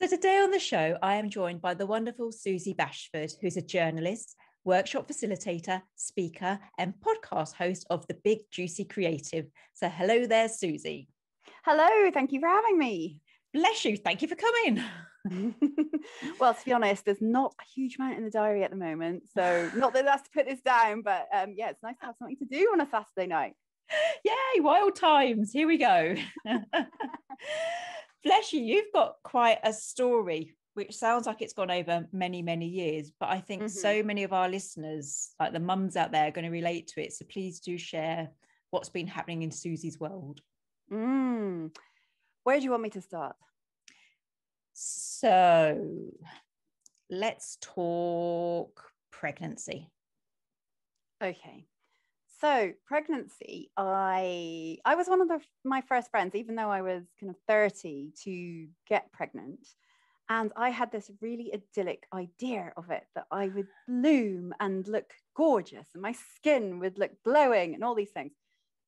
So today on the show, I am joined by the wonderful Suzy Bashford, who's a journalist, workshop facilitator, speaker, and podcast host of The Big Juicy Creative. So hello there, Suzy. Hello, thank you for having me. Bless you. Thank you for coming. Well, to be honest, there's not a huge amount in the diary at the moment. So not that that's to put this down, but yeah, it's nice to have something to do on a Saturday night. Yay, wild times. Here we go. Bless you. You've got quite a story, which sounds like it's gone over many, many years. But I think so many of our listeners, like the mums out there, are going to relate to it. So please do share what's been happening in Suzy's world. Where do you want me to start? So let's talk pregnancy. Okay. So pregnancy, I was one of my first friends, even though I was kind of 30, to get pregnant. And I had this really idyllic idea of it, that I would bloom and look gorgeous and my skin would look glowing and all these things.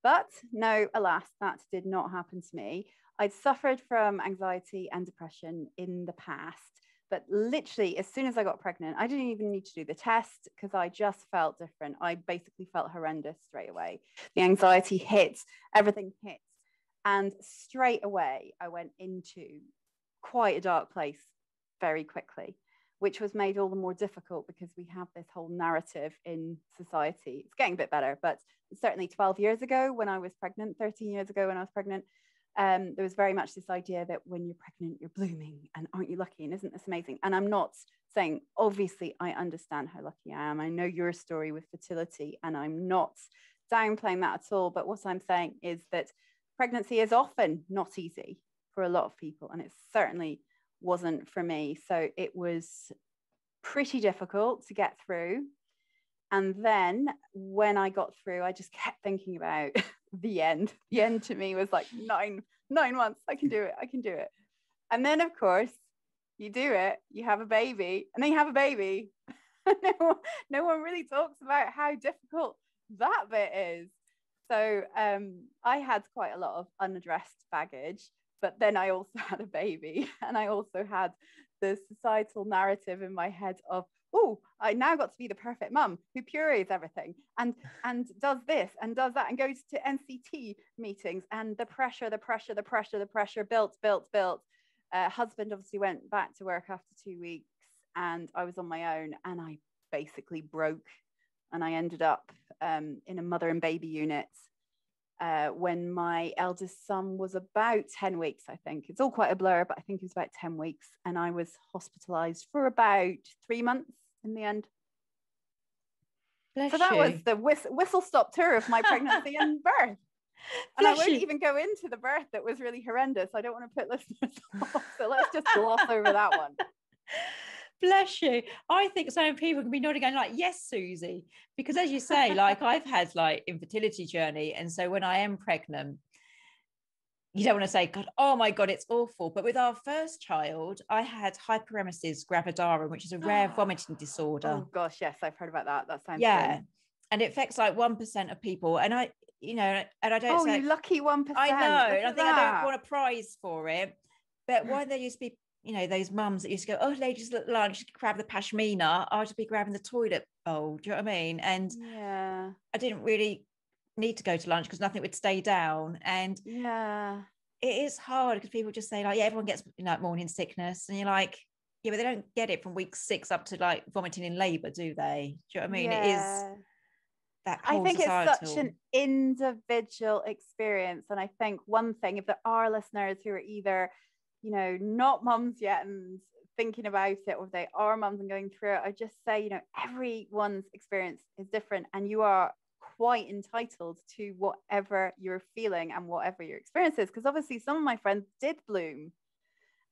But no, alas, that did not happen to me. I'd suffered from anxiety and depression in the past, but literally as soon as I got pregnant, I didn't even need to do the test because I just felt different. I basically felt horrendous straight away. The anxiety hit, everything hit. And straight away, I went into quite a dark place very quickly, which was made all the more difficult because we have this whole narrative in society. It's getting a bit better, but certainly 12 years ago when I was pregnant, 13 years ago when I was pregnant, there was very much this idea that when you're pregnant, you're blooming and aren't you lucky? And isn't this amazing? And I'm not saying, obviously, I understand how lucky I am. I know your story with fertility and I'm not downplaying that at all. But what I'm saying is that pregnancy is often not easy for a lot of people. And it certainly wasn't for me. So it was pretty difficult to get through. And then when I got through, I just kept thinking about the end. The end to me was like 9 months. I can do it. And then, of course, you do it. You have a baby, and then you have a baby. No one really talks about how difficult that bit is. So I had quite a lot of unaddressed baggage, but then I also had a baby, and I also had the societal narrative in my head of, oh, I now got to be the perfect mum who purees everything and does this and does that and goes to NCT meetings, and the pressure built. Husband obviously went back to work after 2 weeks and I was on my own, and I basically broke, and I ended up in a mother and baby unit when my eldest son was about 10 weeks, I think. It's all quite a blur, but I think it was about 10 weeks. And I was hospitalized for about 3 months in the end. Bless so that you. was the whistle-stop tour of my pregnancy and birth. And I won't even go into the birth that was really horrendous. I don't want to put listeners off. So let's just gloss over that one. Bless you. I think so many people can be nodding going like, yes, Suzy, because as you say, like I've had like infertility journey. And so when I am pregnant, you don't want to say, God, oh my God, it's awful. But with our first child, I had hyperemesis gravidarum, which is a rare vomiting disorder. Oh gosh, yes, I've heard about that. That sounds grim. And it affects like 1% of people. And I, and I don't say, you lucky 1%. I know. And I think I don't want a prize for it. But why there used to be, those mums that used to go, oh, ladies at lunch, grab the pashmina, I'll just be grabbing the toilet bowl. Do you know what I mean? And yeah, I didn't really need to go to lunch because nothing would stay down. And yeah, it is hard because people just say like, yeah, everyone gets morning sickness. And you're like, yeah, but they don't get it from week 6 up to like vomiting in labor, do they? Do you know what I mean? Yeah. It is that whole I think societal. It's such an individual experience. And I think one thing, if there are listeners who are either not mums yet and thinking about it, or they are mums and going through it, I just say, everyone's experience is different, and you are quite entitled to whatever you're feeling and whatever your experience is, because obviously some of my friends did bloom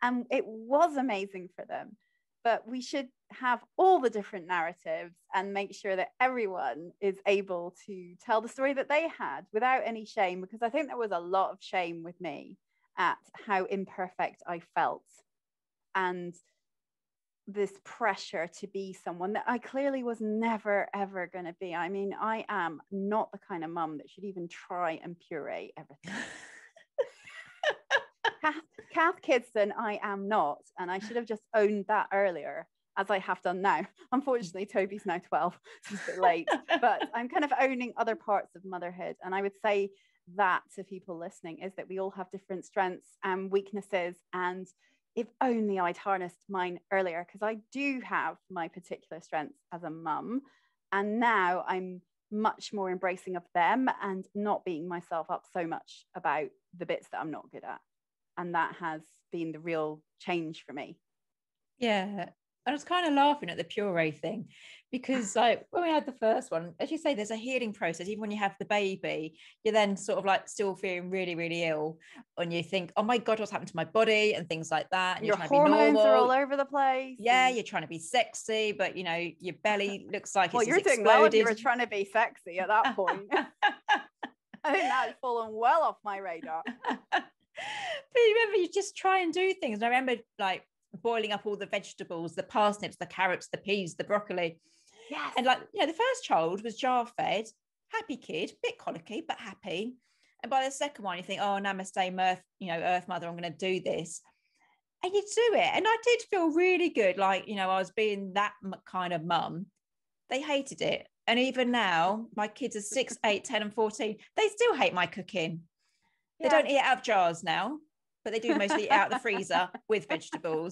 and it was amazing for them, but we should have all the different narratives and make sure that everyone is able to tell the story that they had without any shame, because I think there was a lot of shame with me at how imperfect I felt, and this pressure to be someone that I clearly was never, ever going to be. I mean, I am not the kind of mum that should even try and puree everything. Kath Kidston, I am not. And I should have just owned that earlier, as I have done now. Unfortunately, Toby's now 12, so it's a bit late. But I'm kind of owning other parts of motherhood. And I would say that to people listening is that we all have different strengths and weaknesses. And if only I'd harnessed mine earlier, because I do have my particular strengths as a mum. And now I'm much more embracing of them and not beating myself up so much about the bits that I'm not good at. And that has been the real change for me. Yeah. I was kind of laughing at the puree thing, because like when we had the first one, as you say, there's a healing process. Even when you have the baby, you're then sort of like still feeling really, really ill, and you think, oh my God, what's happened to my body and things like that. And your you're trying hormones to be normal. Are all over the place. Yeah, you're trying to be sexy, but you know, your belly looks like well, it's you're doing exploded. well if you were trying to be sexy at that point. I think that had fallen well off my radar. But you remember, you just try and do things. And I remember like boiling up all the vegetables, the parsnips, the carrots, the peas, the broccoli. Yes. And like, you know, the first child was jar fed, happy kid, bit colicky, but happy. And by the second one, you think, oh, namaste, mirth, you know, Earth Mother, I'm going to do this. And you do it. And I did feel really good. Like, you know, I was being that kind of mum. They hated it. And even now, my kids are 6, 8, 10 and 14. They still hate my cooking. Yeah. They don't eat out of jars now, but they do mostly eat out of the freezer with vegetables.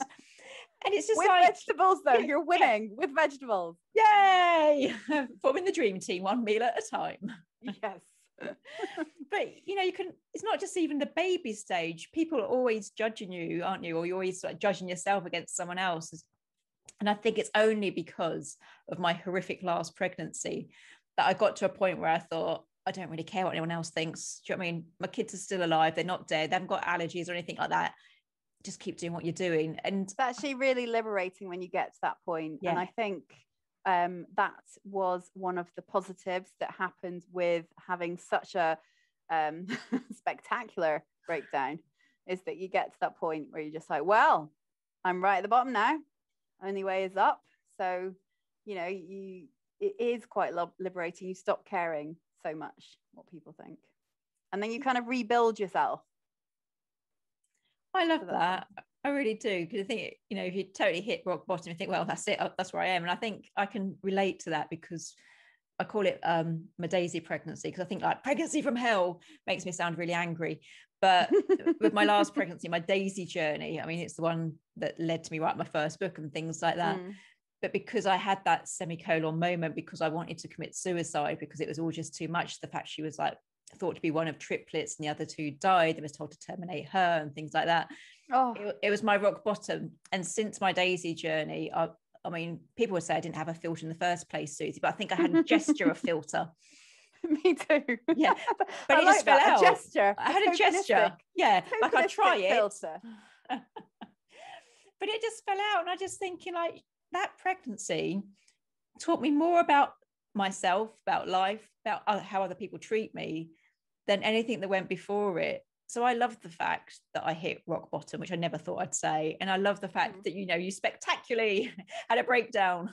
And it's just with like vegetables, though, you're winning with vegetables. Yay! Forming the dream team, one meal at a time. Yes. But you know, you can, it's not just even the baby stage. People are always judging you, aren't you? Or you're always like judging yourself against someone else. And I think it's only because of my horrific last pregnancy that I got to a point where I thought, I don't really care what anyone else thinks. Do you know what I mean? My kids are still alive. They're not dead. They haven't got allergies or anything like that. Just keep doing what you're doing. And it's actually really liberating when you get to that point. Yeah. And I think that was one of the positives that happened with having such a spectacular breakdown, is that you get to that point where you're just like, well, I'm right at the bottom now. Only way is up. So, you know, it is quite liberating. You stop caring so much what people think. And then you kind of rebuild yourself. I love that. I really do. Because I think, you know, if you totally hit rock bottom, you think, well, that's it. That's where I am. And I think I can relate to that, because I call it my daisy pregnancy, because I think like pregnancy from hell makes me sound really angry. But with my last pregnancy, my daisy journey, I mean, it's the one that led to me write my first book and things like that. But because I had that semicolon moment, because I wanted to commit suicide, because it was all just too much. The fact she was like thought to be one of triplets and the other two died, they was told to terminate her and things like that. It was my rock bottom. And since my daisy journey, I mean, people would say I didn't have a filter in the first place, Suzy, but I think I had a gesture of filter. Me too. Yeah, but it just fell out. A gesture. I had a gesture. Yeah, like I'd try it. Filter. But it just fell out. And I just thinking like that pregnancy taught me more about myself, about life, about how other people treat me than anything that went before it. So I love the fact that I hit rock bottom, which I never thought I'd say. And I love the fact that, you know, you spectacularly had a breakdown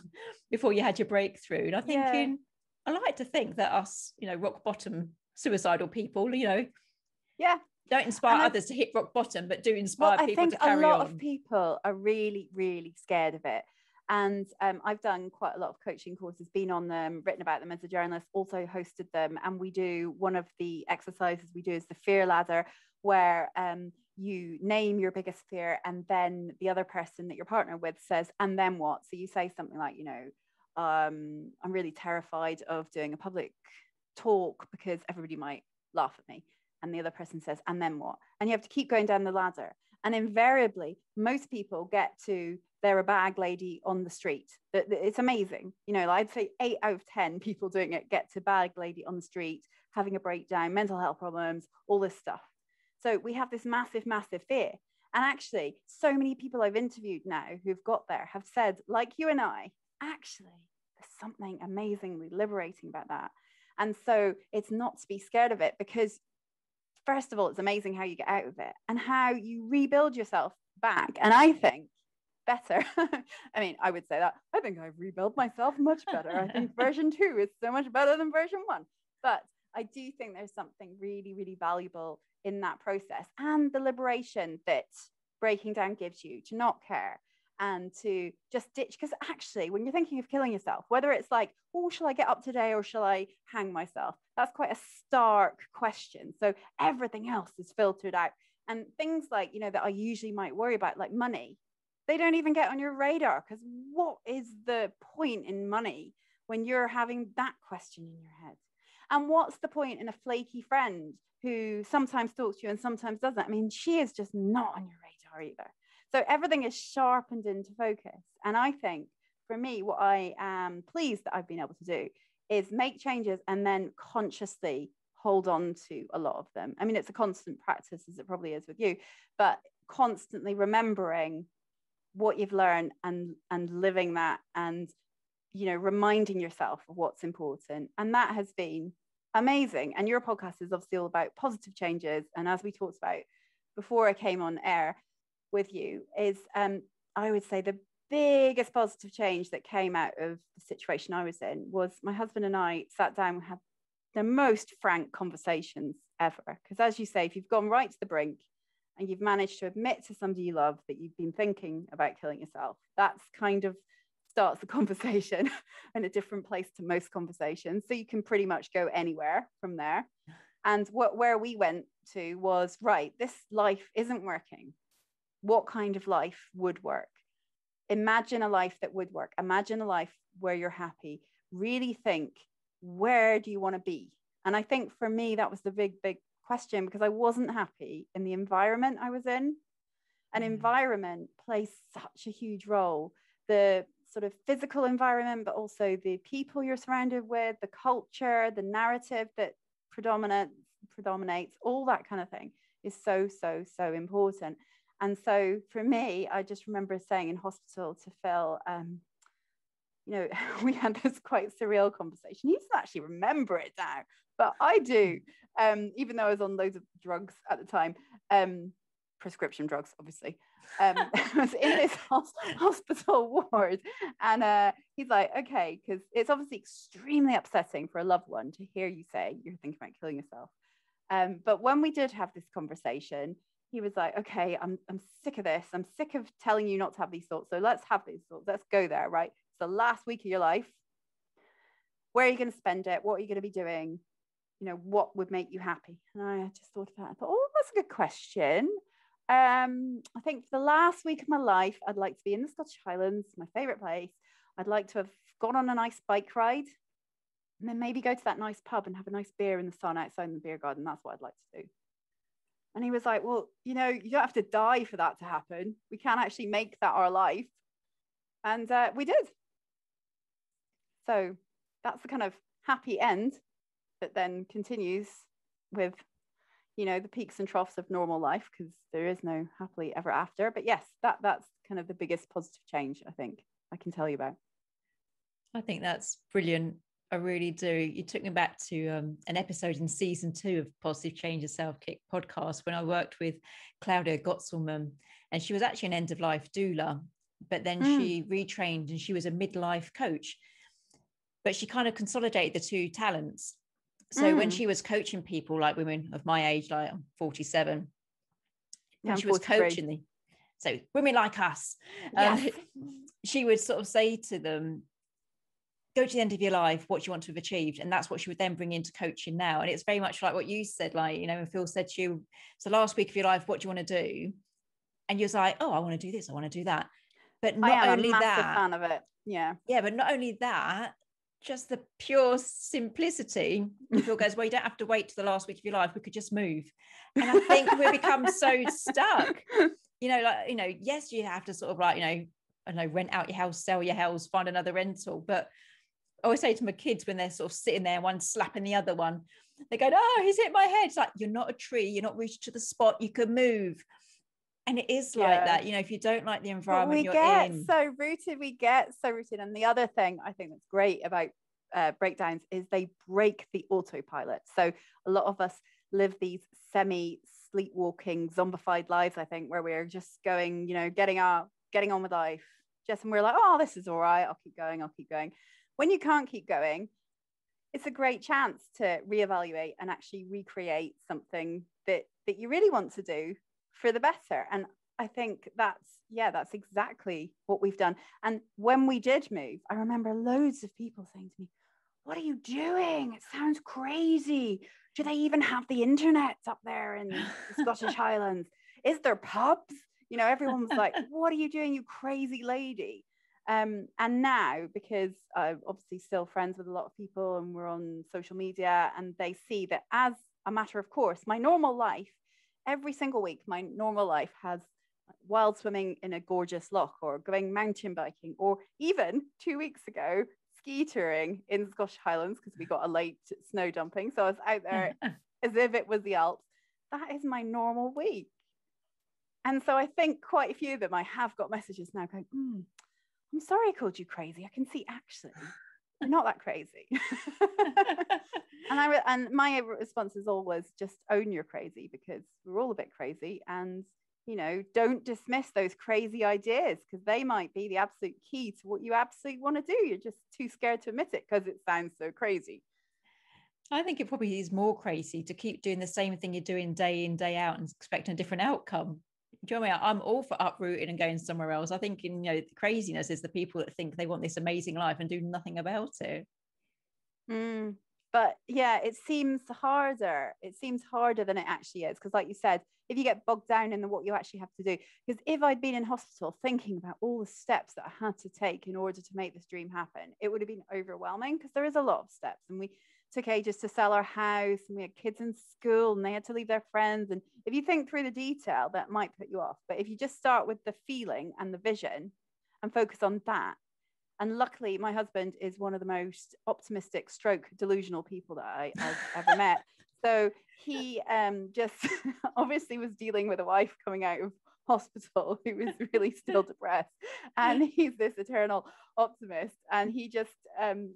before you had your breakthrough. And I'm thinking, I like to think that us, you know, rock bottom suicidal people, you know, don't inspire others to hit rock bottom, but do inspire people to carry on. I think a lot of people are really, really scared of it. And I've done quite a lot of coaching courses, been on them, written about them as a journalist, also hosted them. And we do, one of the exercises we do is the fear ladder, where you name your biggest fear, and then the other person that you're partnered with says, and then what? So you say something like, you know, I'm really terrified of doing a public talk because everybody might laugh at me. And the other person says, and then what? And you have to keep going down the ladder. And invariably, most people get to, they're a bag lady on the street. It's amazing. You know, I'd say 8 out of 10 people doing it get to bag lady on the street, having a breakdown, mental health problems, all this stuff. So we have this massive, massive fear. And actually, so many people I've interviewed now who've got there have said, like you and I, actually, there's something amazingly liberating about that. And so it's not to be scared of it, because first of all, it's amazing how you get out of it and how you rebuild yourself back. And I think better. I mean, I would say that. I think I've rebuilt myself much better. I think version 2 is so much better than version 1. But I do think there's something really, really valuable in that process, and the liberation that breaking down gives you, to not care, and to just ditch. Because actually, when you're thinking of killing yourself, whether it's like, oh, shall I get up today or shall I hang myself? That's quite a stark question. So everything else is filtered out. And things like, you know, that I usually might worry about, like money, they don't even get on your radar, because what is the point in money when you're having that question in your head? And what's the point in a flaky friend who sometimes talks to you and sometimes doesn't? I mean, she is just not on your radar either. So everything is sharpened into focus. And I think for me, what I am pleased that I've been able to do is make changes and then consciously hold on to a lot of them. I mean, it's a constant practice, as it probably is with you, but constantly remembering what you've learned and living that, and, you know, reminding yourself of what's important. And that has been amazing. And your podcast is obviously all about positive changes. And as we talked about before I came on air with you, is I would say the biggest positive change that came out of the situation I was in was my husband and I sat down and had the most frank conversations ever. Because as you say, if you've gone right to the brink and you've managed to admit to somebody you love that you've been thinking about killing yourself, that's kind of starts the conversation in a different place to most conversations. So you can pretty much go anywhere from there. And where we went to was, right, this life isn't working. What kind of life would work? Imagine a life that would work. Imagine a life where you're happy. Really think, where do you want to be? And I think for me, that was the big question, because I wasn't happy in the environment I was in. And environment plays such a huge role. The sort of physical environment, but also the people you're surrounded with, the culture, the narrative that predominates, all that kind of thing is so important. And so for me, I just remember saying in hospital to Phil, you know, we had this quite surreal conversation. He doesn't actually remember it now, but I do, even though I was on loads of drugs at the time, prescription drugs, obviously. I was in this hospital ward, and he's like, okay, because it's obviously extremely upsetting for a loved one to hear you say you're thinking about killing yourself. But when we did have this conversation, he was like, okay, I'm sick of this. I'm sick of telling you not to have these thoughts. So let's have these thoughts. Let's go there, right? It's the last week of your life. Where are you going to spend it? What are you going to be doing? You know, what would make you happy? And I just thought about it. I thought, oh, that's a good question. I think for the last week of my life, I'd like to be in the Scottish Highlands, my favorite place. I'd like to have gone on a nice bike ride, and then maybe go to that nice pub and have a nice beer in the sun outside in the beer garden. That's what I'd like to do. And he was like, well, you know, you don't have to die for that to happen. We can actually make that our life. And we did. So that's the kind of happy end that then continues with, you know, the peaks and troughs of normal life, because there is no happily ever after. But yes, that's kind of the biggest positive change I think I can tell you about. I think that's brilliant. I really do. You took me back to an episode in season 2 of Positive Change, a Self-Kick podcast, when I worked with Claudia Gotzelman, and she was actually an end-of-life doula, but then she retrained and she was a midlife coach. But she kind of consolidated the two talents. So when she was coaching people like women of my age, like I'm 47, when she was 43. Coaching them, so women like us, yes. She would sort of say to them, go to the end of your life, what you want to have achieved. And that's what she would then bring into coaching now. And it's very much like what you said, like, you know, when Phil said to you, so last week of your life, what do you want to do? And you're like, oh, I want to do this, I want to do that. But not only that, I'm a massive fan of it. Yeah, but not only that, just the pure simplicity. Phil goes, well, you don't have to wait to the last week of your life. We could just move. And I think we become so stuck, you know, like, you know, yes, you have to sort of like, you know, I don't know, rent out your house, sell your house, find another rental. But I always say to my kids when they're sort of sitting there, one slapping the other one, they go, oh, he's hit my head. It's like, you're not a tree. You're not reached to the spot. You can move. And it is like that, you know, if you don't like the environment we you're get in. We get so rooted. And the other thing I think that's great about breakdowns is they break the autopilot. So a lot of us live these semi-sleepwalking, zombified lives, I think, where we're just going, you know, getting on with life. And we're like, oh, this is all right. I'll keep going. When you can't keep going, it's a great chance to reevaluate and actually recreate something that you really want to do for the better. And I think that's exactly what we've done. And when we did move, I remember loads of people saying to me, what are you doing? It sounds crazy. Do they even have the internet up there in the Scottish Highlands? Is there pubs? You know, everyone was like, what are you doing, you crazy lady? And now, because I'm obviously still friends with a lot of people and we're on social media, and they see that as a matter of course, my normal life, every single week, my normal life has wild swimming in a gorgeous loch, or going mountain biking, or even 2 weeks ago, ski touring in the Scottish Highlands because we got a late snow dumping. So I was out there as if it was the Alps. That is my normal week. And so I think quite a few of them, I have got messages now going, I'm sorry I called you crazy. I can see actually you're not that crazy. and my response is always just own you're crazy, because we're all a bit crazy. And, you know, don't dismiss those crazy ideas, because they might be the absolute key to what you absolutely want to do. You're just too scared to admit it because it sounds so crazy. I think it probably is more crazy to keep doing the same thing you're doing day in, day out and expecting a different outcome. Do you know what I mean? I'm all for uprooting and going somewhere else. I think, you know, the craziness is the people that think they want this amazing life and do nothing about it. But yeah, it seems harder. It seems harder than it actually is. Because like you said, if you get bogged down in what you actually have to do, because if I'd been in hospital thinking about all the steps that I had to take in order to make this dream happen, it would have been overwhelming, because there is a lot of steps. And we took ages to sell our house, and we had kids in school and they had to leave their friends. And if you think through the detail, that might put you off. But if you just start with the feeling and the vision and focus on that. And luckily, my husband is one of the most optimistic stroke delusional people that I've ever met. So he just obviously was dealing with a wife coming out of hospital who was really still depressed. And he's this eternal optimist. And he just,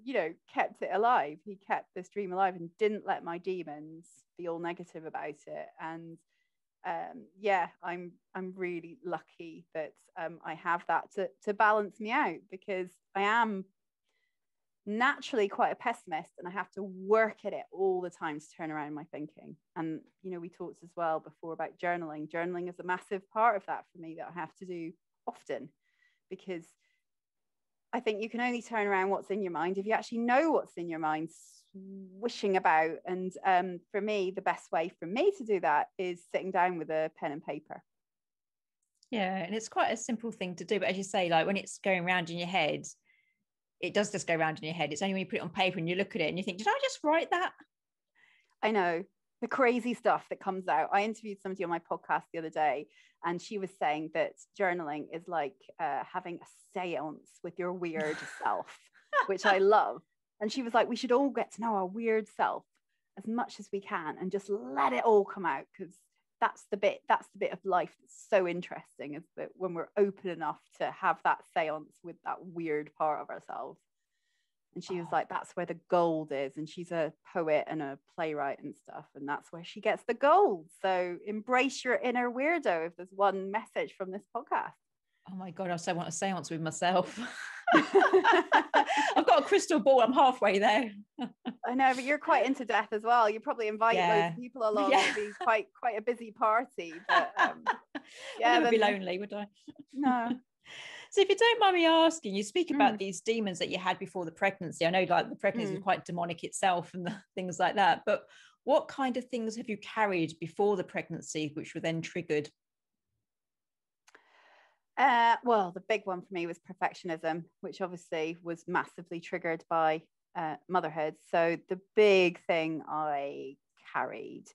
you know, kept it alive. He kept this dream alive and didn't let my demons be all negative about it. And yeah, I'm really lucky that I have that to balance me out, because I am naturally quite a pessimist and I have to work at it all the time to turn around my thinking. And you know, we talked as well before about journaling. Journaling is a massive part of that for me, that I have to do often, because I think you can only turn around what's in your mind if you actually know what's in your mind wishing about. And for me, the best way for me to do that is sitting down with a pen and paper. Yeah, and it's quite a simple thing to do, but as you say, like when it's going around in your head, it does just go around in your head. It's only when you put it on paper and you look at it and you think, did I just write that? I know the crazy stuff that comes out. I interviewed somebody on my podcast the other day, and she was saying that journaling is like having a seance with your weird self, which I love. And she was like, we should all get to know our weird self as much as we can and just let it all come out, because that's the bit of life that's so interesting, is that when we're open enough to have that seance with that weird part of ourselves. And she was like, that's where the gold is. And she's a poet and a playwright and stuff, and that's where she gets the gold. So embrace your inner weirdo, if there's one message from this podcast. Oh my God, I so want a seance with myself. I've got a crystal ball. I'm halfway there. I know, but you're quite into death as well. You probably invite loads of people along. Yeah. It'd be quite a busy party. But yeah, I'd be lonely, would I? No. So if you don't mind me asking, you speak about these demons that you had before the pregnancy. I know like the pregnancy was quite demonic itself and things like that. But what kind of things have you carried before the pregnancy, which were then triggered? Well, the big one for me was perfectionism, which obviously was massively triggered by motherhood. So the big thing I carried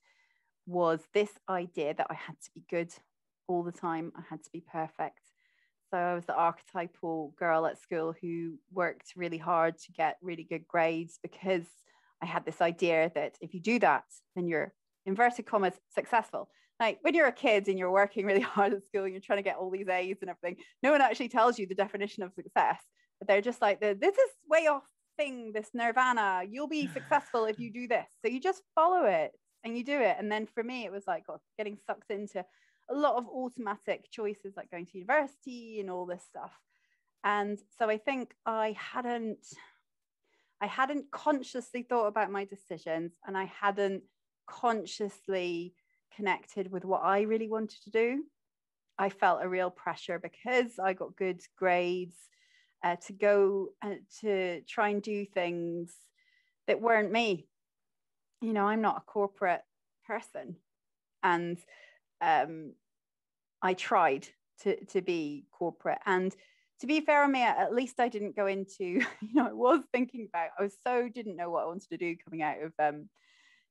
was this idea that I had to be good all the time. I had to be perfect. So I was the archetypal girl at school who worked really hard to get really good grades, because I had this idea that if you do that, then you're, inverted commas, successful. Like when you're a kid and you're working really hard at school and you're trying to get all these A's and everything, no one actually tells you the definition of success. But they're just like, this is way off thing, this nirvana. You'll be successful if you do this. So you just follow it and you do it. And then for me, it was like getting sucked into a lot of automatic choices, like going to university and all this stuff. And so I think I hadn't consciously thought about my decisions, and I hadn't consciously connected with what I really wanted to do. I felt a real pressure because I got good grades to go to try and do things that weren't me. You know, I'm not a corporate person. And I tried to be corporate. And to be fair on me, at least I didn't go into, you know, I didn't know what I wanted to do coming out of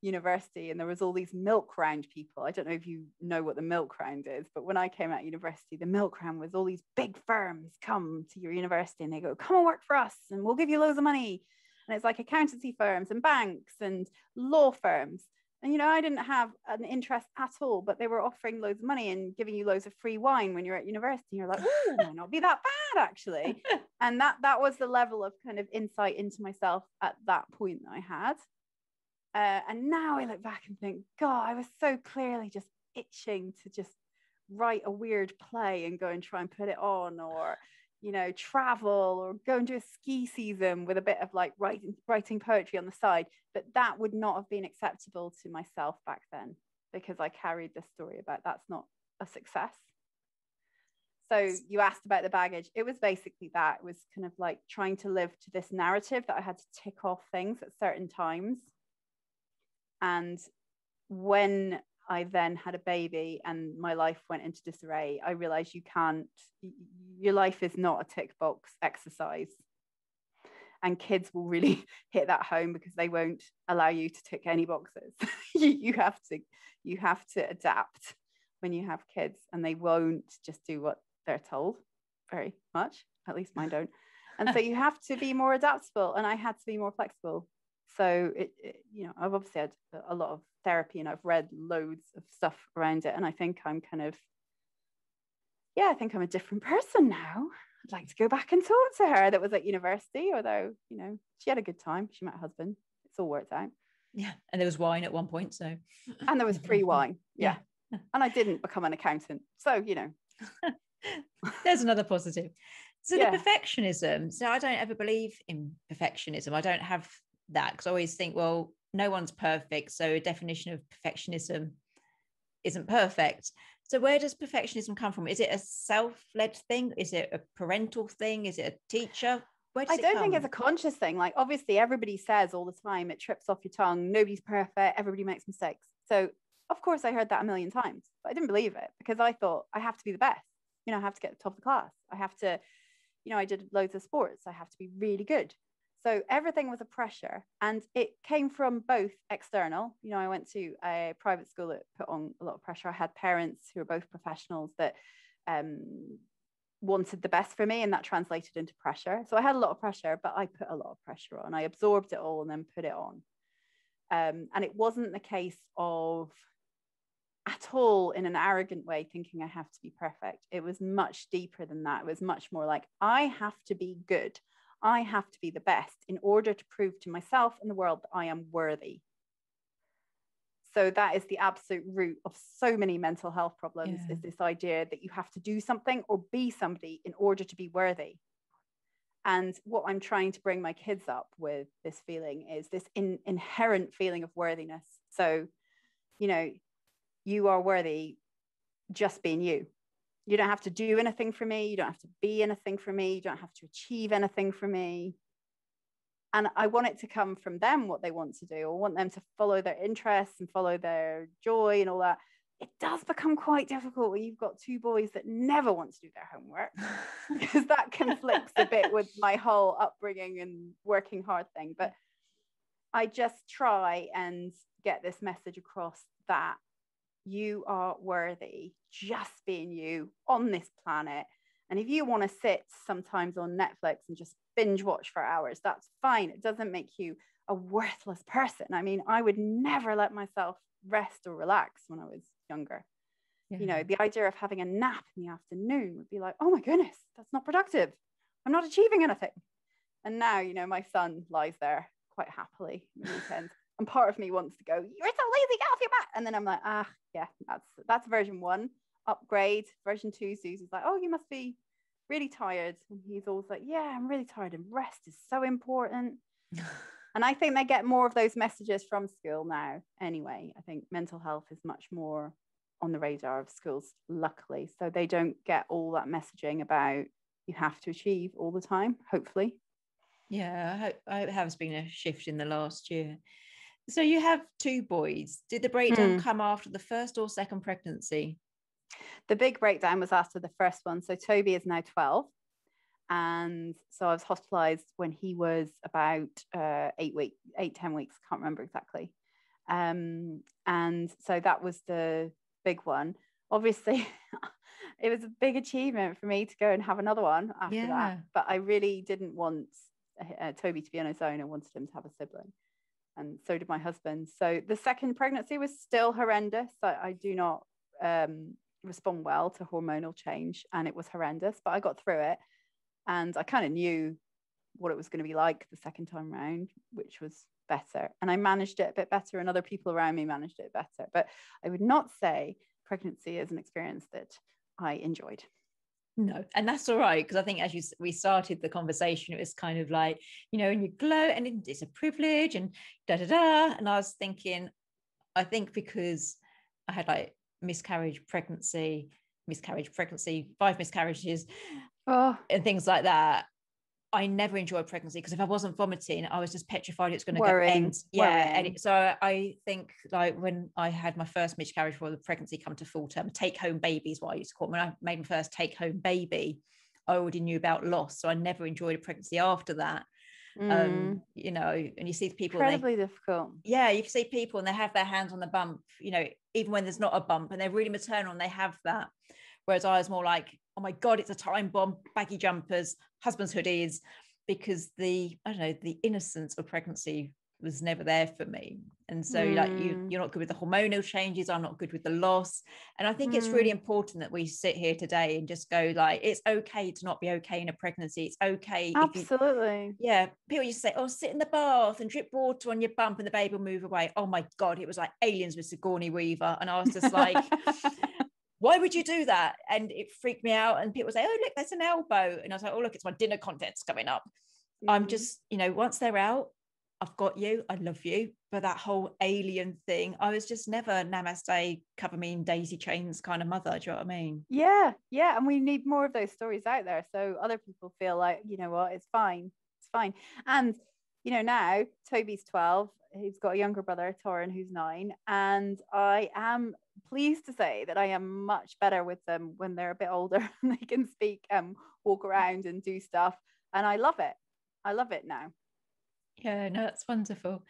university, and there was all these milk round people. I don't know if you know what the milk round is, but when I came out of university, the milk round was all these big firms come to your university and they go, come and work for us and we'll give you loads of money. And it's like accountancy firms and banks and law firms. And, you know, I didn't have an interest at all, but they were offering loads of money and giving you loads of free wine when you're at university. You're like, oh, it might not be that bad, actually. And that was the level of kind of insight into myself at that point that I had. And now I look back and think, God, I was so clearly just itching to just write a weird play and go and try and put it on, or, you know, travel or go and do a ski season with a bit of like writing poetry on the side. But that would not have been acceptable to myself back then, because I carried this story about that's not a success. So you asked about the baggage. It was basically that. It was kind of like trying to live to this narrative that I had to tick off things at certain times. And when I then had a baby and my life went into disarray, I realized your life is not a tick box exercise. And kids will really hit that home, because they won't allow you to tick any boxes. you have to adapt when you have kids, and they won't just do what they're told very much. At least mine don't. And so you have to be more adaptable, and I had to be more flexible. So you know, I've obviously had a lot of therapy and I've read loads of stuff around it. And I think I'm I think I'm a different person now. I'd like to go back and talk to her that was at university, although, you know, she had a good time. She met her husband. It's all worked out. Yeah. And there was wine at one point. So. And there was free wine. Yeah. And I didn't become an accountant. So, you know. There's another positive. So the perfectionism. So I don't ever believe in perfectionism. I don't have that, because I always think, well, no one's perfect, so a definition of perfectionism isn't perfect. So where does perfectionism come from? Is it a self-led thing? Is it a parental thing? Is it a teacher? Where does I don't think it's a conscious thing. Like, obviously everybody says all the time, it trips off your tongue, nobody's perfect, everybody makes mistakes. So of course I heard that a million times, but I didn't believe it, because I thought I have to be the best. You know, I have to get the top of the class. I have to, you know, I did loads of sports. I have to be really good. So everything was a pressure, and it came from both external. You know, I went to a private school that put on a lot of pressure. I had parents who were both professionals that wanted the best for me, and that translated into pressure. So I had a lot of pressure, but I put a lot of pressure on. I absorbed it all and then put it on. And it wasn't the case of at all in an arrogant way thinking I have to be perfect. It was much deeper than that. It was much more like, I have to be good. I have to be the best in order to prove to myself and the world that I am worthy. So that is the absolute root of so many mental health problems, is this idea that you have to do something or be somebody in order to be worthy. And what I'm trying to bring my kids up with this feeling is this inherent feeling of worthiness. So, you know, you are worthy just being you. You don't have to do anything for me. You don't have to be anything for me. You don't have to achieve anything for me. And I want it to come from them, what they want to do. I want them to follow their interests and follow their joy and all that. It does become quite difficult when you've got two boys that never want to do their homework, because that conflicts a bit with my whole upbringing and working hard thing. But I just try and get this message across that you are worthy just being you on this planet. And if you want to sit sometimes on Netflix and just binge watch for hours, that's fine. It doesn't make you a worthless person. I mean, I would never let myself rest or relax when I was younger. You know, the idea of having a nap in the afternoon would be like, oh my goodness, that's not productive. I'm not achieving anything. And now, you know, my son lies there quite happily on the weekend. And part of me wants to go, you're so lazy, get off your mat. And then I'm like, yeah, that's version 1. Upgrade. Version 2, Suzy's like, oh, you must be really tired. And he's always like, yeah, I'm really tired, and rest is so important. And I think they get more of those messages from school now anyway. I think mental health is much more on the radar of schools, luckily. So they don't get all that messaging about you have to achieve all the time, hopefully. Yeah, I hope has been a shift in the last year. So you have 2 boys. Did the breakdown come after the first or second pregnancy? The big breakdown was after the first one. So Toby is now 12. And so I was hospitalized when he was about 10 weeks. Can't remember exactly. And so that was the big one. Obviously, it was a big achievement for me to go and have another one after that. But I really didn't want Toby to be on his own. I wanted him to have a sibling. And so did my husband. So the second pregnancy was still horrendous. I do not respond well to hormonal change, and it was horrendous, but I got through it. And I kind of knew what it was going to be like the second time round, which was better. And I managed it a bit better, and other people around me managed it better. But I would not say pregnancy is an experience that I enjoyed. No, and that's all right, because I think as we started the conversation, it was kind of like, and you gloat and it's a privilege and da da da. And I was thinking, I think because I had like miscarriage, pregnancy, 5 miscarriages, and things like that. I never enjoyed pregnancy because if I wasn't vomiting, I was just petrified it's going to go end. And so I think like when I had my first miscarriage before the pregnancy come to full term, take home baby is what I used to call it. When I made my first take home baby, I already knew about loss, so I never enjoyed a pregnancy after that. And you see people incredibly difficult. You see people and they have their hands on the bump, even when there's not a bump, and they're really maternal and they have that. Whereas I was more like, oh my God, it's a time bomb, baggy jumpers, husband's hoodies, because the innocence of pregnancy was never there for me. And so you're not good with the hormonal changes. I'm not good with the loss. And I think it's really important that we sit here today and just go like, it's okay to not be okay in a pregnancy. It's okay. Absolutely. People used to say, oh, sit in the bath and drip water on your bump and the baby will move away. Oh my God, it was like aliens with Sigourney Weaver. And I was just like, why would you do that? And it freaked me out. And people say, oh, look, there's an elbow. And I was like, oh, look, it's my dinner contents coming up. I'm just, once they're out, I've got you. I love you. But that whole alien thing, I was just never namaste, cover me in daisy chains kind of mother. Do you know what I mean? Yeah. And we need more of those stories out there. So other people feel like, you know what, it's fine. It's fine. And, now Toby's 12. He's got a younger brother, Torin, who's 9. And I am pleased to say that I am much better with them when they're a bit older and they can speak and walk around and do stuff. And I love it. I love it now. Yeah, no, that's wonderful.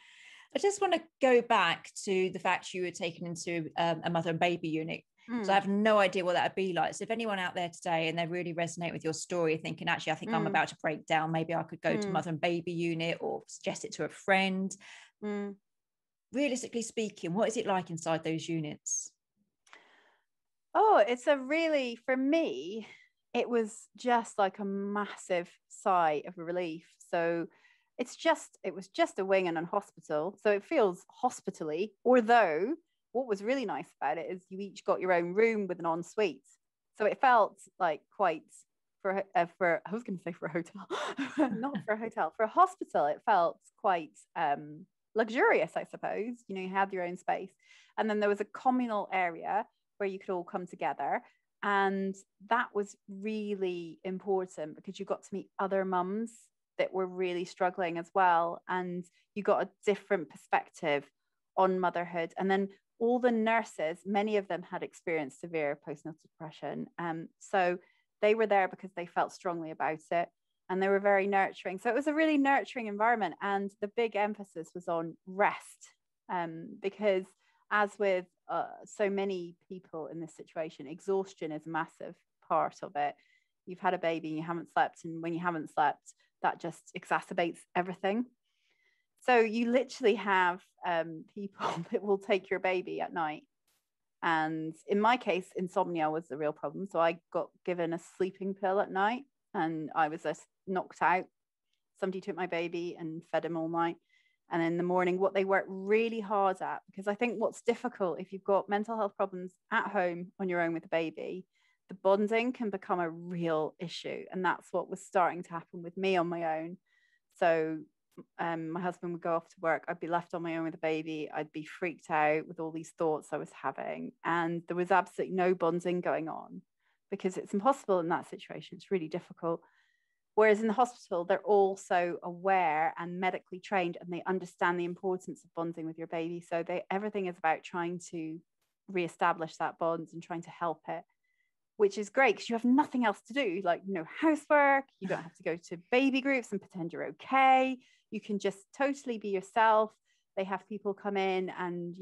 I just want to go back to the fact you were taken into a mother and baby unit. So I have no idea what that would be like. So if anyone out there today and they really resonate with your story, thinking, actually, I think I'm about to break down, maybe I could go to mother and baby unit or suggest it to a friend. Realistically speaking, what is it like inside those units? Oh, for me, it was just like a massive sigh of relief. So it was just a wing and a hospital. So it feels hospitally, although what was really nice about it is you each got your own room with an ensuite. So it felt like quite for I was going to say for a hotel, not for a hotel, for a hospital. It felt quite luxurious, I suppose. You had your own space. And then there was a communal area where you could all come together. And that was really important because you got to meet other mums that were really struggling as well. And you got a different perspective on motherhood. And then all the nurses, many of them had experienced severe postnatal depression. So they were there because they felt strongly about it. And they were very nurturing. So it was a really nurturing environment. And the big emphasis was on rest, because as with so many people in this situation, exhaustion is a massive part of it. You've had a baby and you haven't slept. And when you haven't slept, that just exacerbates everything. So you literally have people that will take your baby at night. And in my case, insomnia was the real problem. So I got given a sleeping pill at night and I was just knocked out. Somebody took my baby and fed him all night. And in the morning, what they work really hard at, because I think what's difficult if you've got mental health problems at home on your own with a baby, the bonding can become a real issue. And that's what was starting to happen with me on my own. So my husband would go off to work, I'd be left on my own with the baby. I'd be freaked out with all these thoughts I was having, and there was absolutely no bonding going on, because it's impossible in that situation. It's really difficult. Whereas in the hospital, they're all so aware and medically trained, and they understand the importance of bonding with your baby. So everything is about trying to reestablish that bond and trying to help it, which is great because you have nothing else to do, like no housework. You don't have to go to baby groups and pretend you're okay. You can just totally be yourself. They have people come in and,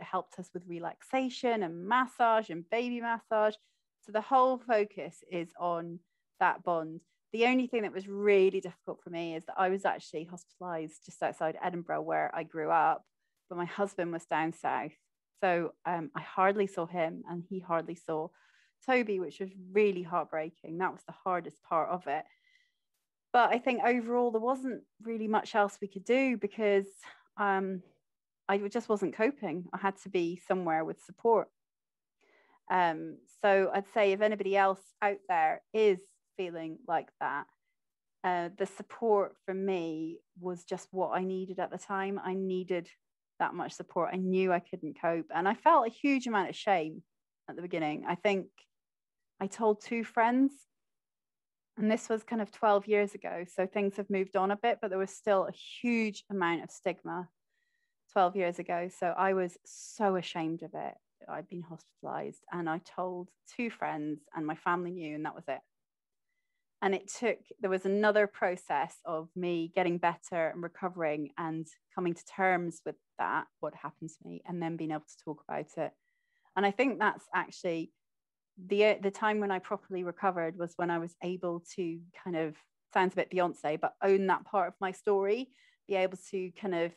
helped us with relaxation and massage and baby massage. So the whole focus is on that bond. The only thing that was really difficult for me is that I was actually hospitalized just outside Edinburgh, where I grew up, but my husband was down south. So I hardly saw him, and he hardly saw Toby, which was really heartbreaking. That was the hardest part of it. But I think overall there wasn't really much else we could do, because I just wasn't coping. I had to be somewhere with support. So I'd say if anybody else out there is feeling like that, the support for me was just what I needed at the time. I needed that much support. I knew I couldn't cope, and I felt a huge amount of shame at the beginning. I think I told 2 friends, and this was kind of 12 years ago, so things have moved on a bit, but there was still a huge amount of stigma 12 years ago. So I was so ashamed of it. I'd been hospitalized, and I told 2 friends, and my family knew, and that was it. And there was another process of me getting better and recovering and coming to terms with that, what happened to me, and then being able to talk about it. And I think that's actually the time when I properly recovered, was when I was able to kind of, sounds a bit Beyonce, but own that part of my story, be able to kind of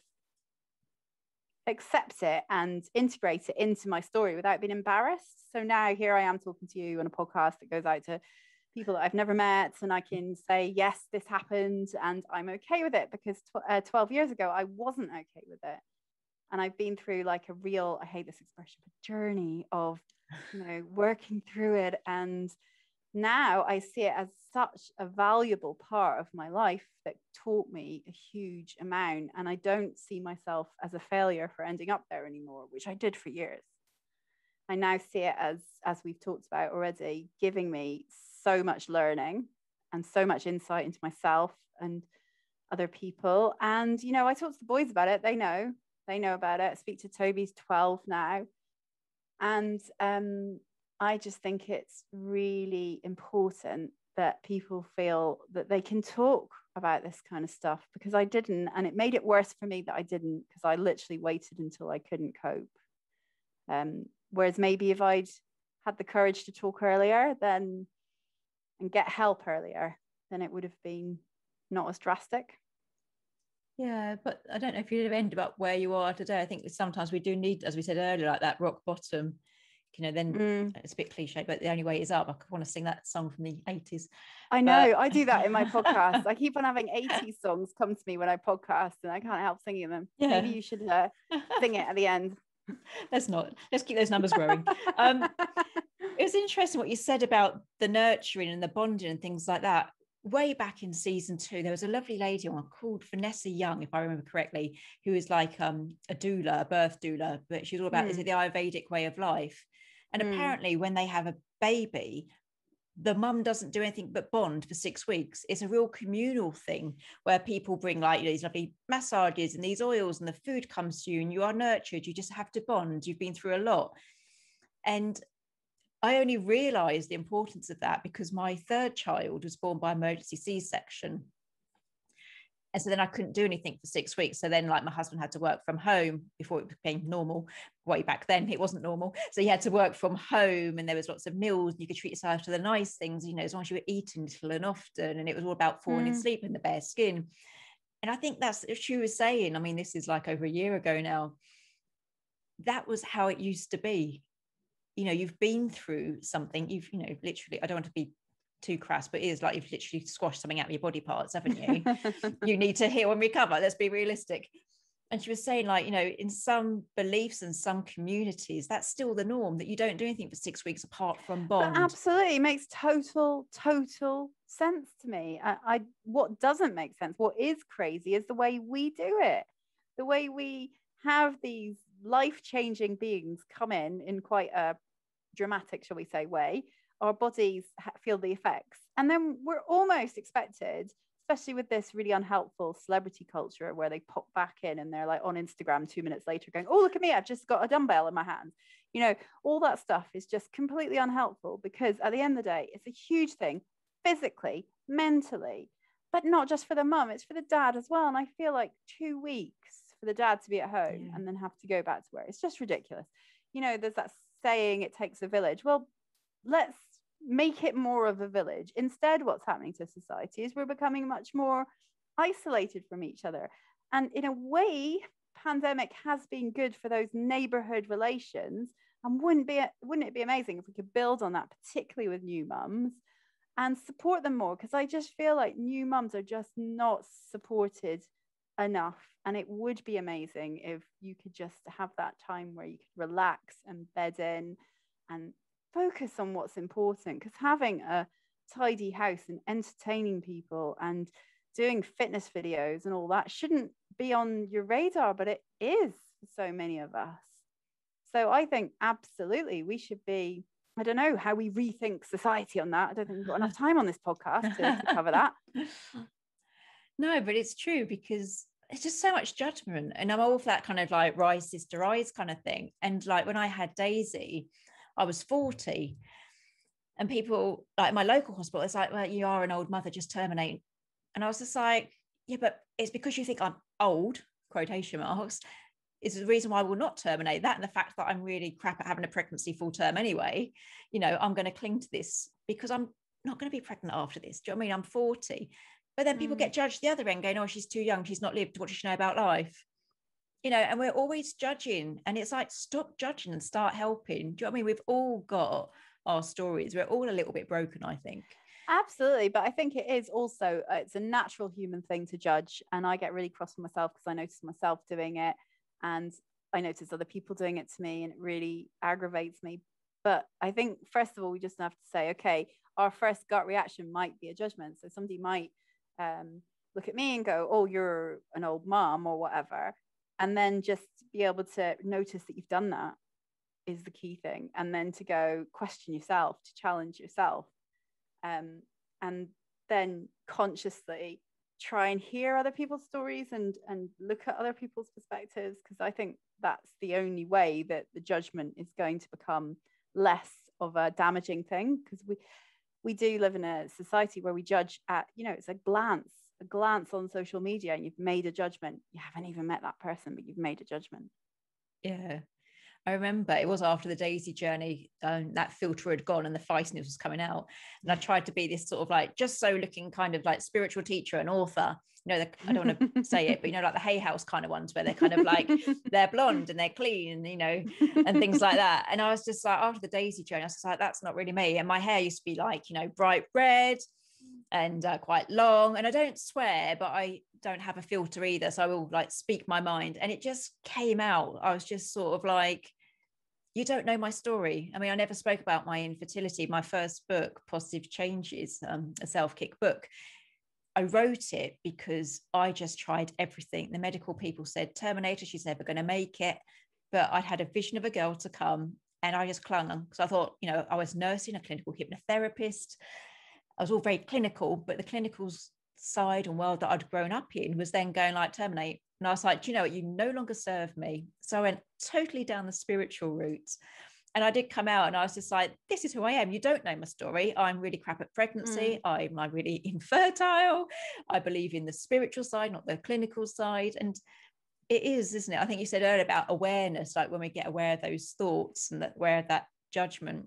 accept it and integrate it into my story without being embarrassed. So now here I am talking to you on a podcast that goes out to people that I've never met, and I can say, yes, this happened and I'm okay with it, because 12 years ago I wasn't okay with it. And I've been through like a real, I hate this expression, but journey of, working through it. And now I see it as such a valuable part of my life that taught me a huge amount. And I don't see myself as a failure for ending up there anymore, which I did for years. I now see it as we've talked about already, giving me so much learning and so much insight into myself and other people. And, I talk to the boys about it. They know about it. I speak to Toby's 12 now. And I just think it's really important that people feel that they can talk about this kind of stuff, because I didn't. And it made it worse for me that I didn't, because I literally waited until I couldn't cope. Whereas maybe if I'd had the courage to talk earlier and get help earlier, then it would have been not as drastic. Yeah, but I don't know if you'd have ended up where you are today. I think sometimes we do need, as we said earlier, like that rock bottom, then it's a bit cliche, but the only way is up. I want to sing that song from the 80s. I know, I do that in my podcast. I keep on having 80s songs come to me when I podcast, and I can't help singing them. Yeah. Maybe you should sing it at the end. Let's keep those numbers growing. It was interesting what you said about the nurturing and the bonding and things like that. Way back in season 2, there was a lovely lady on called Vanessa Young, if I remember correctly, who is like a doula, a birth doula, but she's all about the Ayurvedic way of life. And apparently when they have a baby, the mum doesn't do anything but bond for 6 weeks. It's a real communal thing where people bring like these lovely massages and these oils, and the food comes to you and you are nurtured. You just have to bond. You've been through a lot. And I only realized the importance of that because my 3rd child was born by emergency C-section. And so then I couldn't do anything for 6 weeks. So then like my husband had to work from home before it became normal. Way back then, it wasn't normal. So he had to work from home, and there was lots of meals, and you could treat yourself to the nice things, as long as you were eating little and often. And it was all about falling asleep in the bare skin. And I think that's what she was saying. I mean, this is like over a year ago now. That was how it used to be. You've been through something. You've, literally, I don't want to be too crass, but it is like you've literally squashed something out of your body parts, haven't you? You need to heal and recover. Let's be realistic. And she was saying, like, in some beliefs and some communities, that's still the norm, that you don't do anything for 6 weeks apart from bond. But absolutely, it makes total sense to me. What doesn't make sense, what is crazy, is the way we do it, the way we have these life-changing beings come in quite a dramatic, shall we say, way. Our bodies feel the effects, and then we're almost expected, especially with this really unhelpful celebrity culture where they pop back in and they're like on Instagram 2 minutes later going, oh, look at me, I've just got a dumbbell in my hand. You know, all that stuff is just completely unhelpful, because at the end of the day, it's a huge thing physically, mentally, but not just for the mum, it's for the dad as well. And I feel like 2 weeks for the dad to be at home and then have to go back to work, it's just ridiculous. You know, there's that saying, it takes a village. Well, let's make it more of a village. Instead, what's happening to society is we're becoming much more isolated from each other. And in a way, pandemic has been good for those neighborhood relations. And wouldn't it be amazing if we could build on that, particularly with new mums, and support them more? Because I just feel like new mums are just not supported enough. And it would be amazing if you could just have that time where you could relax and bed in and focus on what's important. Because having a tidy house and entertaining people and doing fitness videos and all that shouldn't be on your radar, but it is for so many of us. So I think absolutely we should be, I don't know how we rethink society on that. I don't think we've got enough time on this podcast to cover that. No, but it's true, because it's just so much judgment, and I'm all for that kind of like rise sister rise kind of thing. And like when I had Daisy, I was 40, and people like my local hospital, it's like, well, you are an old mother, just terminate. And I was just like, yeah, but it's because you think I'm old, quotation marks, is the reason why I will not terminate that. And the fact that I'm really crap at having a pregnancy full term anyway, you know, I'm going to cling to this because I'm not going to be pregnant after this. Do you know what I mean? I'm 40. But then people get judged the other end, going, oh, she's too young, she's not lived, what does she know about life? You know, and we're always judging. And it's like, stop judging and start helping. Do you know what I mean? We've all got our stories. We're all a little bit broken, I think. Absolutely. But I think it is also, it's a natural human thing to judge. And I get really cross with myself because I notice myself doing it. And I notice other people doing it to me, and it really aggravates me. But I think, first of all, we just have to say, okay, our first gut reaction might be a judgment. So somebody might look at me and go, oh, you're an old mom or whatever. And then just be able to notice that you've done that is the key thing. And then to go question yourself, to challenge yourself. And then consciously try and hear other people's stories and look at other people's perspectives, because I think that's the only way that the judgment is going to become less of a damaging thing. Because we do live in a society where we judge at, you know, it's a glance on social media, and you've made a judgment. You haven't even met that person, but you've made a judgment. Yeah. I remember it was after the Daisy journey, that filter had gone and the feistiness was coming out. And I tried to be this sort of like, just so looking kind of like spiritual teacher and author. You know, I don't want to say it, but you know, like the Hay House kind of ones where they're kind of like, they're blonde and they're clean, you know, and things like that. And I was just like, after the Daisy journey, I was just like, that's not really me. And my hair used to be like, you know, bright red and quite long. And I don't swear, but I don't have a filter either. So I will like speak my mind. And it just came out. I was just sort of like, you don't know my story. I mean, I never spoke about my infertility. My first book, Positive Changes, a self-kick book, I wrote it because I just tried everything. The medical people said, Terminator, she's never going to make it. But I had a vision of a girl to come, and I just clung on, because I thought, you know, I was nursing, a clinical hypnotherapist. I was all very clinical, but the clinical side and world that I'd grown up in was then going like, terminate. And I was like, do you know what? You no longer serve me. So I went totally down the spiritual route. And I did come out and I was just like, this is who I am. You don't know my story. I'm really crap at pregnancy. I'm really infertile. I believe in the spiritual side, not the clinical side. And it is, isn't it? I think you said earlier about awareness, like when we get aware of those thoughts and aware of that judgment.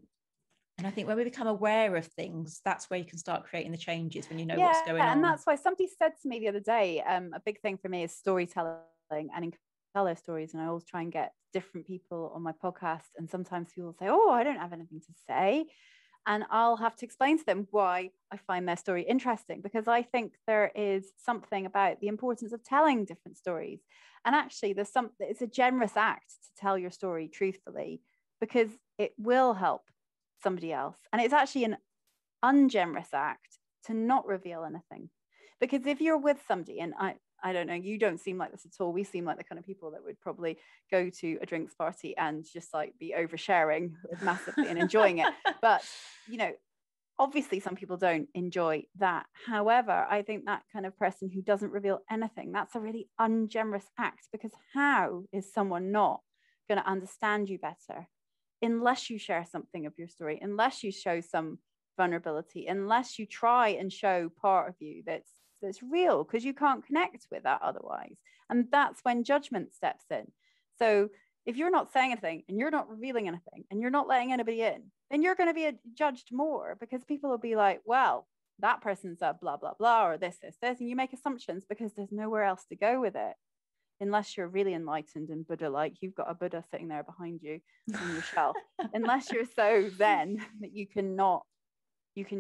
And I think when we become aware of things, that's where you can start creating the changes, when you know what's going on. And that's why somebody said to me the other day, a big thing for me is storytelling and tell their stories. And I always try and get different people on my podcast. And sometimes people say, oh, I don't have anything to say. And I'll have to explain to them why I find their story interesting, because I think there is something about the importance of telling different stories. And actually, it's a generous act to tell your story truthfully, because it will help somebody else. And it's actually an ungenerous act to not reveal anything. Because if you're with somebody, and I don't know, you don't seem like this at all. We seem like the kind of people that would probably go to a drinks party and just like be oversharing massively and enjoying it. But, you know, obviously some people don't enjoy that. However, I think that kind of person who doesn't reveal anything, that's a really ungenerous act, because how is someone not going to understand you better unless you share something of your story, unless you show some vulnerability, unless you try and show part of you that's real, because you can't connect with that otherwise. And that's when judgment steps in. So if you're not saying anything and you're not revealing anything and you're not letting anybody in, then you're going to be judged more, because people will be like, well, that person's a blah, blah, blah, or this, and you make assumptions because there's nowhere else to go with it. Unless you're really enlightened and Buddha-like, you've got a Buddha sitting there behind you on your shelf. Unless you're so zen that you can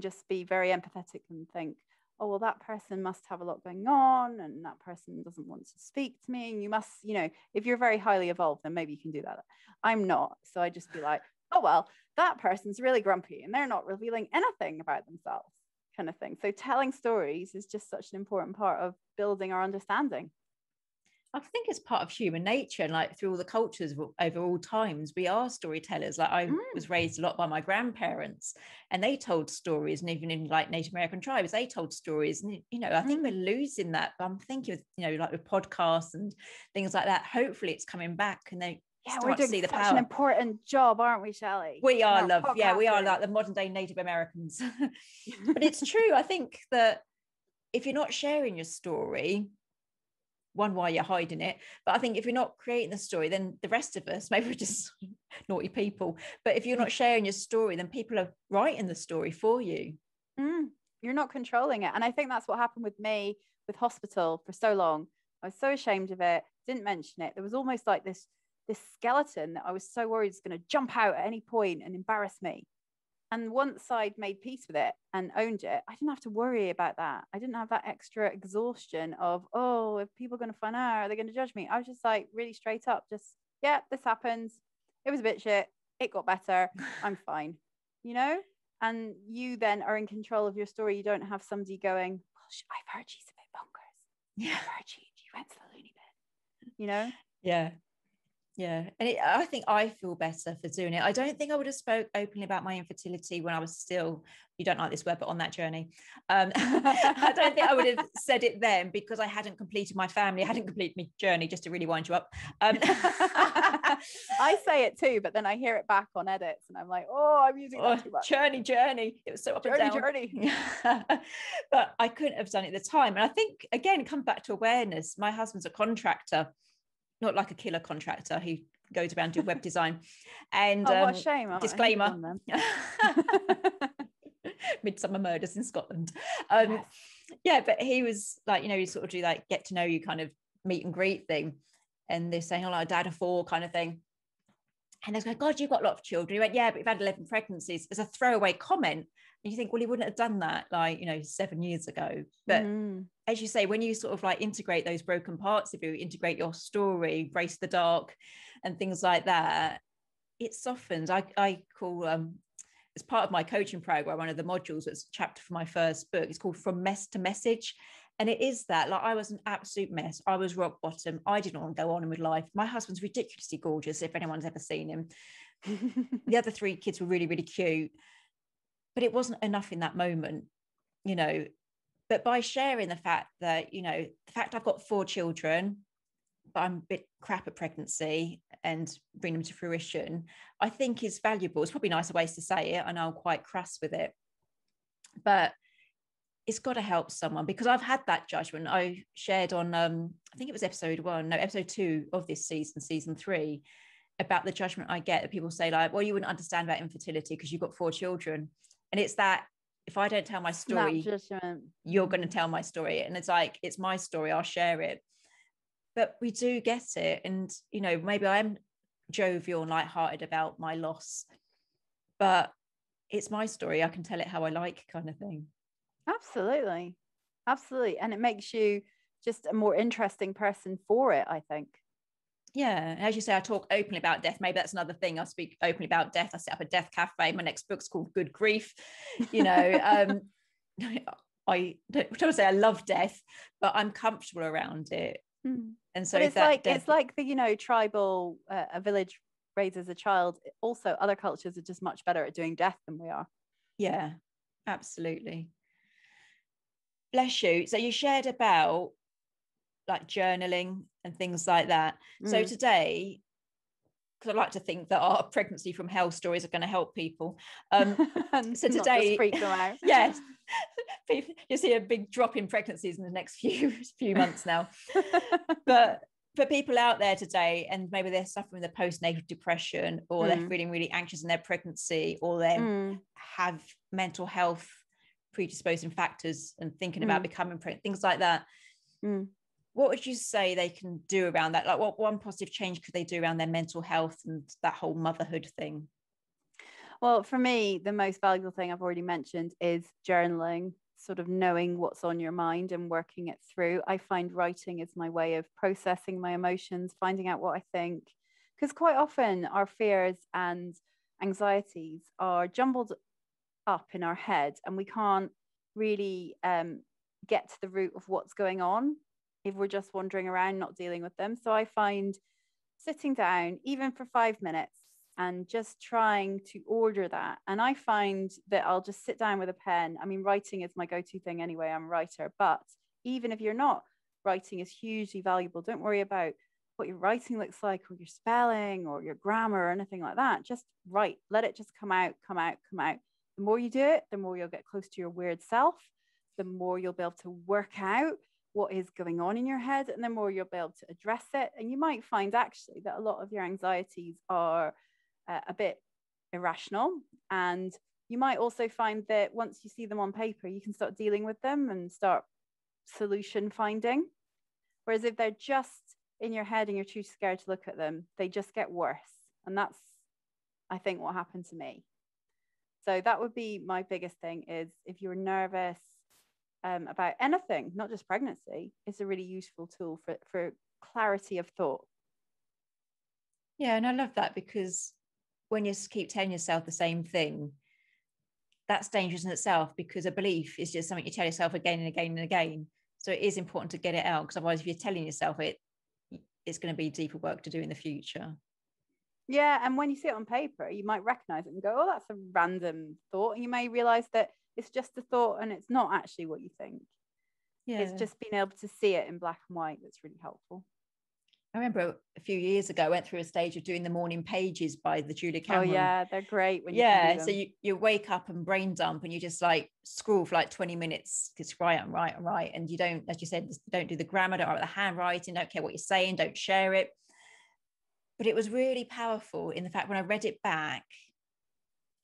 just be very empathetic and think, oh, well, that person must have a lot going on and that person doesn't want to speak to me. And you must, you know, if you're very highly evolved, then maybe you can do that. I'm not. So I just be like, oh, well, that person's really grumpy and they're not revealing anything about themselves, kind of thing. So telling stories is just such an important part of building our understanding. I think it's part of human nature, and like through all the cultures over all times, we are storytellers. Like I was raised a lot by my grandparents, and they told stories, and even in like Native American tribes, they told stories. And you know, I think we're losing that. But I'm thinking, you know, like with podcasts and things like that. Hopefully, it's coming back, and they we're doing see the such power. an important job, aren't we, Shelley? We are, love. Yeah, we are like the modern day Native Americans. But it's true. I think that if you're not sharing your story, one, why you're hiding it, but I think if you're not creating the story, then the rest of us, maybe we're just naughty people, but if you're not sharing your story, then people are writing the story for you. You're not controlling it. And I think that's what happened with me with hospital for so long. I was so ashamed of it, didn't mention it. There was almost like this skeleton that I was so worried was going to jump out at any point and embarrass me. And once I'd made peace with it and owned it, I didn't have to worry about that. I didn't have that extra exhaustion of, oh, if people are going to find out, are they going to judge me? I was just like really straight up, just, yeah, this happens. It was a bit shit. It got better. I'm fine, you know? And you then are in control of your story. You don't have somebody going, well, I've heard she's a bit bonkers. Yeah. I've heard she went to the loony bin, you know? Yeah. Yeah. And I think I feel better for doing it. I don't think I would have spoke openly about my infertility when I was still, you don't like this word, but on that journey. I don't think I would have said it then, because I hadn't completed my family. I hadn't completed my journey, just to really wind you up. I say it too, but then I hear it back on edits and I'm like, oh, I'm using that too much. Journey. It was so up and down. Journey. But I couldn't have done it at the time. And I think, again, it comes back to awareness. My husband's a contractor, not like a killer contractor who goes around doing web design. And what a shame. Disclaimer. Midsummer Murders in Scotland. Yes. Yeah, but he was like, you know, you sort of do like get to know you kind of meet and greet thing. And they're saying, oh, like dad of 4 kind of thing. And they're going, God, you've got a lot of children. He went, yeah, but you've had 11 pregnancies. It's a throwaway comment. And you think, well, he wouldn't have done that like, you know, 7 years ago. But as you say, when you sort of like integrate those broken parts of you, integrate your story, embrace the dark and things like that, it softens. I call, as part of my coaching program, one of the modules, it's a chapter for my first book. It's called From Mess to Message. And it is that, like, I was an absolute mess. I was rock bottom. I didn't want to go on with life. My husband's ridiculously gorgeous, if anyone's ever seen him. The other 3 kids were really, really cute. But it wasn't enough in that moment, you know. But by sharing the fact that, you know, the fact I've got 4 children, but I'm a bit crap at pregnancy and bring them to fruition, I think is valuable. It's probably nicer ways to say it. I know I'm quite crass with it. But it's got to help someone, because I've had that judgment. I shared on, I think it was episode 2 of this season 3, about the judgment I get that people say like, well, you wouldn't understand about infertility because you've got 4 children. And it's that if I don't tell my story, you're going to tell my story. And it's like, it's my story, I'll share it. But we do get it. And, you know, maybe I'm jovial and lighthearted about my loss, but it's my story. I can tell it how I like, kind of thing. Absolutely. And it makes you just a more interesting person for it, I think. Yeah. And as you say, I talk openly about death. Maybe that's another thing. I speak openly about death. I set up a death cafe. My next book's called Good Grief. You know, I don't say I love death, but I'm comfortable around it. And so but it's like the, you know, tribal, a village raises a child. Also, other cultures are just much better at doing death than we are. Yeah, absolutely. Bless you. So you shared about like journaling and things like that. So today, because I like to think that our pregnancy from hell stories are going to help people. So today, not just freak them out. Yes, you see a big drop in pregnancies in the next few months now. But for people out there today, and maybe they're suffering the postnatal depression, or they're feeling really anxious in their pregnancy, or they have mental health predisposing factors and thinking about becoming pregnant, things like that. What would you say they can do around that? Like, what one positive change could they do around their mental health and that whole motherhood thing? Well, for me, the most valuable thing I've already mentioned is journaling, sort of knowing what's on your mind and working it through. I find writing is my way of processing my emotions, finding out what I think, because quite often our fears and anxieties are jumbled up in our head, and we can't really get to the root of what's going on if we're just wandering around not dealing with them. So I find sitting down, even for 5 minutes, and just trying to order that. And I find that I'll just sit down with a pen. I mean, writing is my go-to thing anyway. I'm a writer, but even if you're not, writing is hugely valuable. Don't worry about what your writing looks like, or your spelling, or your grammar, or anything like that. Just write. Let it just come out, come out, come out. The more you do it, the more you'll get close to your weird self, the more you'll be able to work out what is going on in your head, and the more you'll be able to address it. And you might find actually that a lot of your anxieties are a bit irrational, and you might also find that once you see them on paper, you can start dealing with them and start solution finding. Whereas if they're just in your head and you're too scared to look at them, they just get worse. And that's, I think, what happened to me. So that would be my biggest thing, is if you're nervous about anything, not just pregnancy, it's a really useful tool for clarity of thought. Yeah, and I love that, because when you keep telling yourself the same thing, that's dangerous in itself, because a belief is just something you tell yourself again and again and again. So it is important to get it out, because otherwise if you're telling yourself it, it's going to be deeper work to do in the future. Yeah, and when you see it on paper, you might recognize it and go, oh, that's a random thought. And you may realize that it's just a thought and it's not actually what you think. Yeah. It's just being able to see it in black and white that's really helpful. I remember a few years ago, I went through a stage of doing the morning pages by the Julia Cameron. Oh yeah, they're great when you can do them. So you wake up and brain dump, and you just like scroll for like 20 minutes, because right. And you don't, as you said, don't do the grammar, don't write the handwriting, don't care what you're saying, don't share it. But it was really powerful in the fact when I read it back,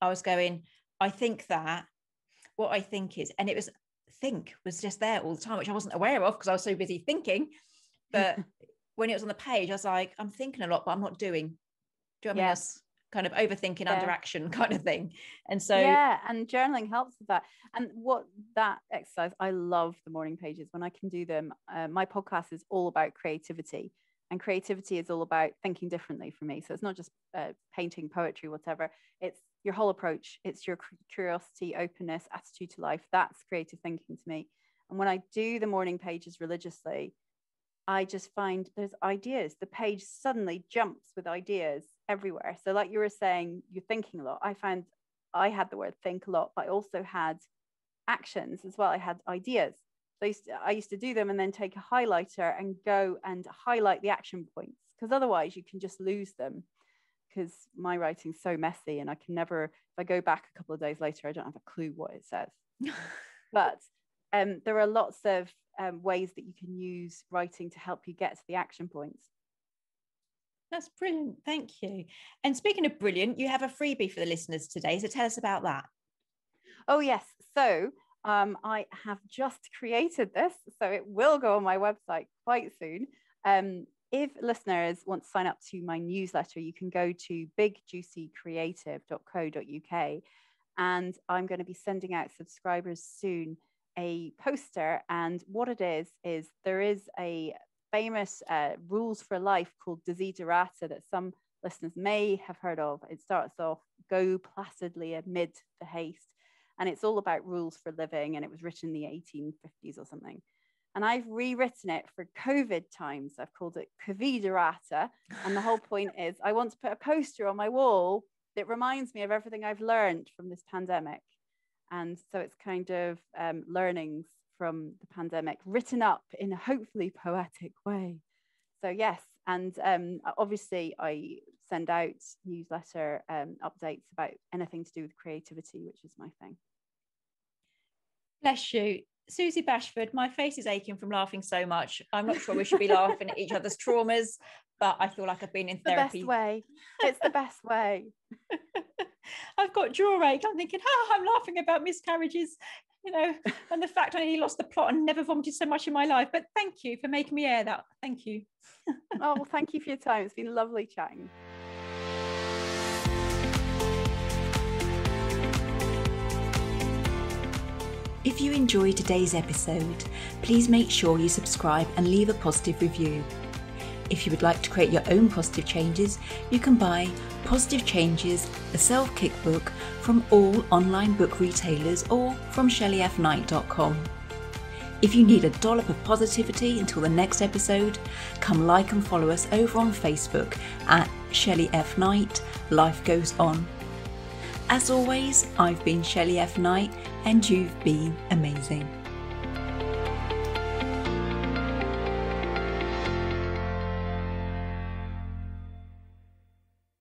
I was going, I think that, what I think is, and it was, think was just there all the time, which I wasn't aware of because I was so busy thinking. But when it was on the page, I was like, I'm thinking a lot, but I'm not doing. Do you know what I mean? That's kind of overthinking under action kind of thing. And so and journaling helps with that. And what that exercise, I love the morning pages when I can do them. My podcast is all about creativity, and creativity is all about thinking differently for me. So it's not just painting, poetry, whatever. It's your whole approach. It's your curiosity, openness, attitude to life. That's creative thinking to me. And when I do the morning pages religiously, I just find there's ideas. The page suddenly jumps with ideas everywhere. So like you were saying, you're thinking a lot. I found I had the word think a lot, but I also had actions as well. I had ideas. So I used to do them and then take a highlighter and go and highlight the action points, because otherwise you can just lose them, because my writing's so messy and I can never, if I go back a couple of days later, I don't have a clue what it says. But there are lots of ways that you can use writing to help you get to the action points. That's brilliant. Thank you. And speaking of brilliant, you have a freebie for the listeners today. So tell us about that. Oh, yes. So I have just created this, so it will go on my website quite soon. If listeners want to sign up to my newsletter, you can go to bigjuicycreative.co.uk, and I'm going to be sending out subscribers soon a poster. And what it is there is a famous rules for life called Desiderata that some listeners may have heard of. It starts off, go placidly amid the haste. and it's all about rules for living, and it was written in the 1850s or something. And I've rewritten it for COVID times. I've called it Coviderata. And the whole point is I want to put a poster on my wall that reminds me of everything I've learned from this pandemic. And so it's kind of learnings from the pandemic written up in a hopefully poetic way. So yes, and obviously I send out newsletter updates about anything to do with creativity, which is my thing. Bless you. Suzy Bashford, my face is aching from laughing so much. I'm not sure we should be laughing at each other's traumas, but I feel like I've been in therapy. The best way. It's the best way. I've got jaw ache. I'm thinking, I'm laughing about miscarriages, you know, and the fact I nearly lost the plot and never vomited so much in my life. But thank you for making me air that. Thank you. Oh, well, thank you for your time. It's been lovely chatting. If you enjoyed today's episode, please make sure you subscribe and leave a positive review. If you would like to create your own positive changes, you can buy Positive Changes, a self-kick book from all online book retailers or from ShelleyF9.com. If you need a dollop of positivity until the next episode, come like and follow us over on Facebook at Shelley F Knight, Life Goes On. As always, I've been Shelley F Knight and you've been amazing.